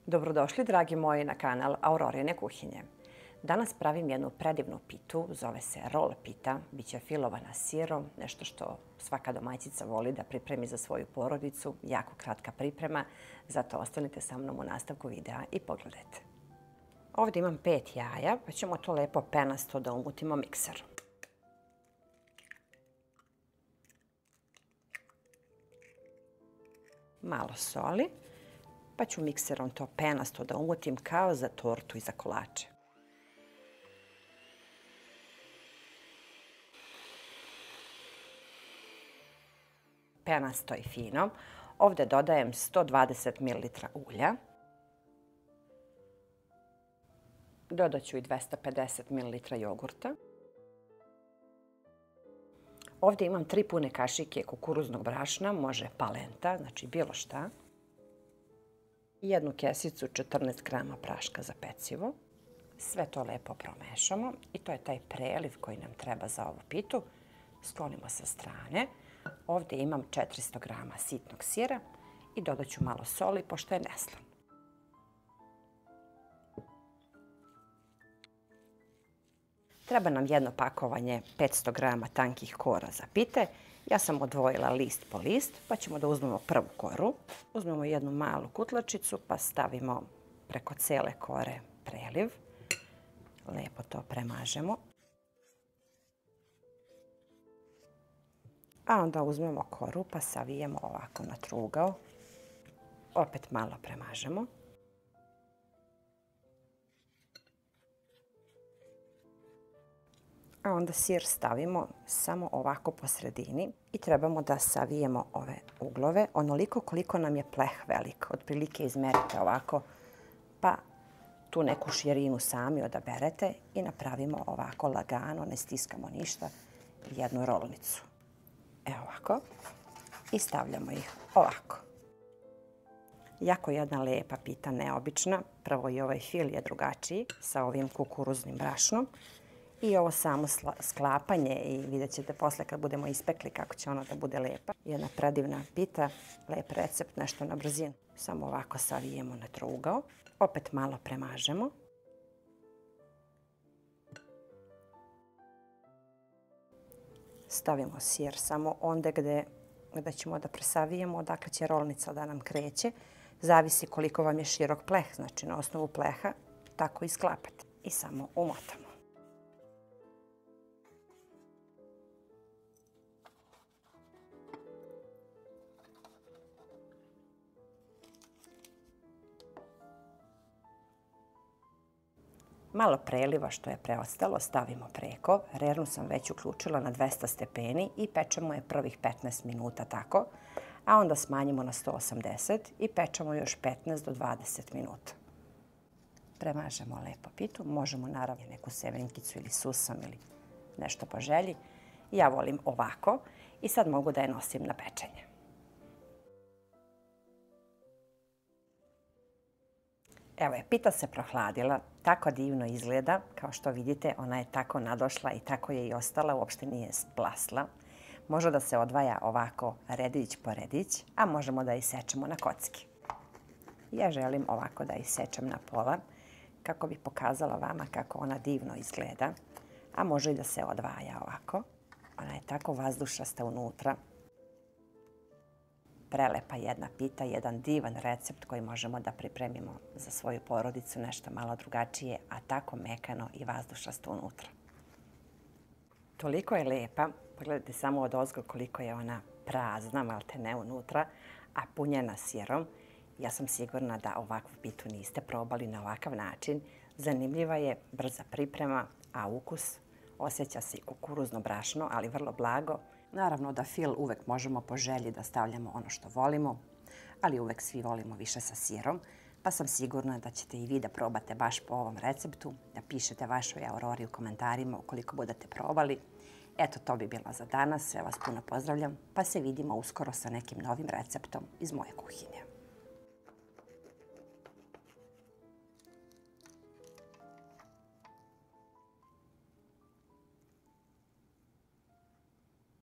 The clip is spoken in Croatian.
Dobrodošli, dragi moji, na kanal Aurorine kuhinje. Danas pravim jednu predivnu pitu, zove se roll pita, biće filovana sirom, nešto što svaka domaćica voli da pripremi za svoju porodicu, jako kratka priprema, zato ostanite sa mnom u nastavku videa i pogledajte. Ovdje imam 5 jaja, pa ćemo to lepo penasto da umutimo mikseru. Malo soli. Pa ću mikserom to penasto da umutim kao za tortu i za kolače. Penasto i fino. Ovdje dodajem 120 ml ulja. Dodat ću i 250 ml jogurta. Ovdje imam 3 pune kašike kukuruznog brašna, može palenta, znači bilo šta. Jednu kesicu 14 grama praška za pecivo. Sve to lepo promešamo i to je taj preliv koji nam treba za ovu pitu. Sklonimo sa strane. Ovdje imam 400 grama sitnog sira i dodat ću malo soli pošto je neslan. Treba nam jedno pakovanje 500 grama tankih kora za pite. Ja sam odvojila list po list, pa ćemo da uzmemo prvu koru. Uzmemo jednu malu kutlačicu pa stavimo preko cele kore preliv. Lepo to premažemo. A onda uzmemo koru pa savijemo ovako na trugao. Opet malo premažemo. A onda sir stavimo samo ovako po sredini i trebamo da savijemo ove uglove onoliko koliko nam je pleh velik. Otprilike izmerite ovako, pa tu neku širinu sami odaberete i napravimo ovako lagano, ne stiskamo ništa, jednu rolnicu. Evo ovako. I stavljamo ih ovako. Jako jedna lepa pita, neobična. Prvo i ovaj fil je drugačiji sa ovim kukuruznim brašnom. I ovo samo sklapanje i vidjet ćete posle kad budemo ispekli kako će ono da bude lepa. Jedna predivna pita, lep recept, nešto na brzinu. Samo ovako savijemo na trougao. Opet malo premažemo. Stavimo sir samo onda gdje ćemo da presavijemo, odakle će rolnica da nam kreće. Zavisi koliko vam je širok pleh, znači na osnovu pleha tako i sklapate. I samo umotamo. Malo preliva što je preostalo stavimo preko. Rernu sam već uključila na 200 stepeni i pečemo je prvih 15 minuta tako. A onda smanjimo na 180 i pečemo još 15 do 20 minuta. Premažemo lepo pitu. Možemo naravno neku semenkicu ili susam ili nešto po želji. Ja volim ovako i sad mogu da je nosim na pečenje. Evo je, pita se prohladila, tako divno izgleda, kao što vidite ona je tako nadošla i tako je i ostala, uopšte nije splasla. Može da se odvaja ovako redić po redić, a možemo da isečemo na kocki. Ja želim ovako da isečem na pola, kako bi pokazala vama kako ona divno izgleda, a može i da se odvaja ovako. Ona je tako vazdušasta unutra. Prelepa jedna pita, jedan divan recept koji možemo da pripremimo za svoju porodicu, nešto malo drugačije, a tako mekano i vazdušasto unutra. Toliko je lepa, pogledajte samo od ozgo koliko je ona prazna, malte ne unutra, a punjena sirom. Ja sam sigurna da ovakvu pitu niste probali na ovakav način. Zanimljiva je, brza priprema, a ukus osjeća se i kukuruzno brašno, ali vrlo blago. Naravno da fil uvek možemo po želji da stavljamo ono što volimo, ali uvek svi volimo više sa sirom, pa sam sigurna da ćete i vi da probate baš po ovom receptu, da pišete vašoj Aurori u komentarima ukoliko budete probali. Eto, to bi bilo za danas. Ja vas puno pozdravljam, pa se vidimo uskoro sa nekim novim receptom iz moje kuhinje.